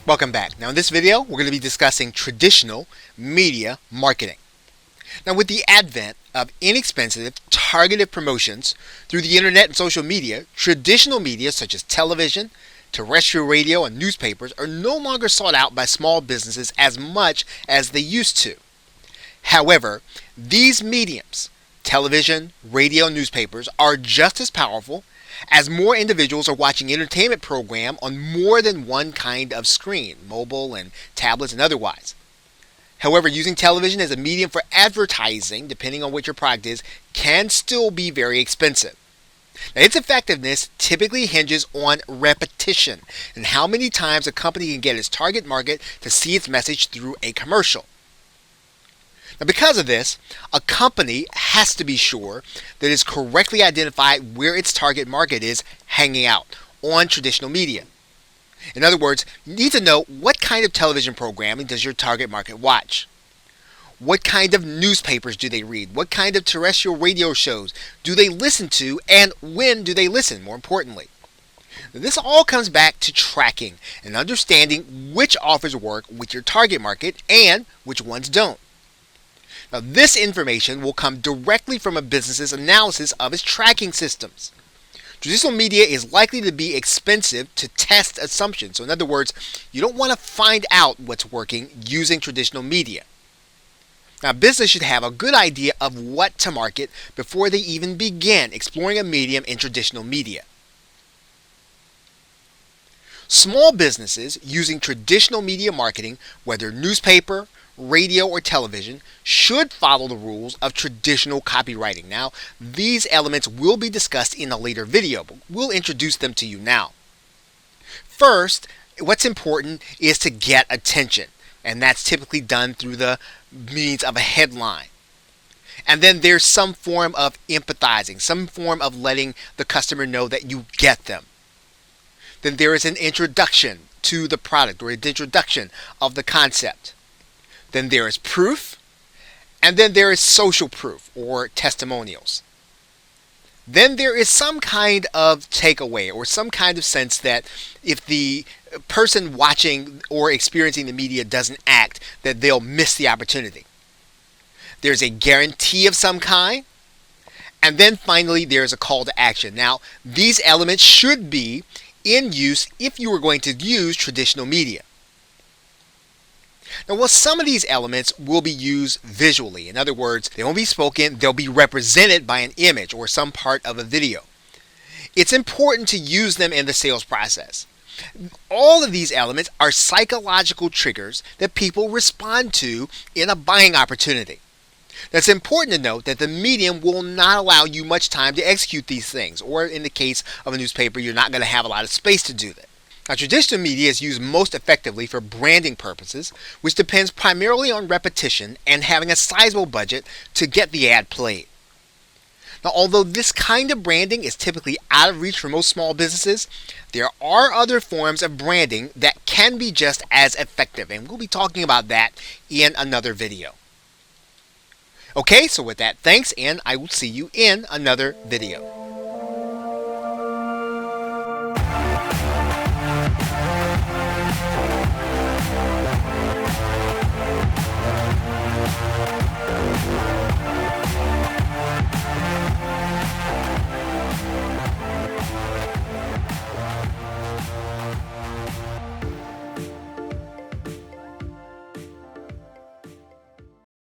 Welcome back. Now in this video, we're going to be discussing traditional media marketing. Now with the advent of inexpensive, targeted promotions through the internet and social media, traditional media such as television, terrestrial radio, and newspapers are no longer sought out by small businesses as much as they used to. However, these mediums, television, radio, and newspapers, are just as powerful as more individuals are watching entertainment program on more than one kind of screen, mobile and tablets and otherwise. However, using television as a medium for advertising, depending on what your product is, can still be very expensive. Now, its effectiveness typically hinges on repetition and how many times a company can get its target market to see its message through a commercial. Now, because of this, a company has to be sure that it's correctly identified where its target market is hanging out on traditional media. In other words, you need to know what kind of television programming does your target market watch? What kind of newspapers do they read? What kind of terrestrial radio shows do they listen to? And when do they listen, more importantly? Now, this all comes back to tracking and understanding which offers work with your target market and which ones don't. Now, this information will come directly from a business's analysis of its tracking systems. Traditional media is likely to be expensive to test assumptions. So in other words, you don't want to find out what's working using traditional media. Now, business should have a good idea of what to market before they even begin exploring a medium in traditional media. Small businesses using traditional media marketing, whether newspaper, radio, or television, should follow the rules of traditional copywriting. Now, these elements will be discussed in a later video, but we'll introduce them to you now. First, what's important is to get attention, and that's typically done through the means of a headline. And then there's some form of empathizing, some form of letting the customer know that you get them. Then there is an introduction to the product or an introduction of the concept. Then there is proof, and then there is social proof or testimonials. Then there is some kind of takeaway or some kind of sense that if the person watching or experiencing the media doesn't act, that they'll miss the opportunity. There's a guarantee of some kind, and then finally there's a call to action. Now, these elements should be in use if you were going to use traditional media. Now, while some of these elements will be used visually, in other words, they won't be spoken, they'll be represented by an image or some part of a video. It's important to use them in the sales process. All of these elements are psychological triggers that people respond to in a buying opportunity. Now, it's important to note that the medium will not allow you much time to execute these things, or in the case of a newspaper, you're not going to have a lot of space to do that. Now, traditional media is used most effectively for branding purposes, which depends primarily on repetition and having a sizable budget to get the ad played. Now, although this kind of branding is typically out of reach for most small businesses, there are other forms of branding that can be just as effective, and we'll be talking about that in another video. Okay, so with that, thanks, and I will see you in another video.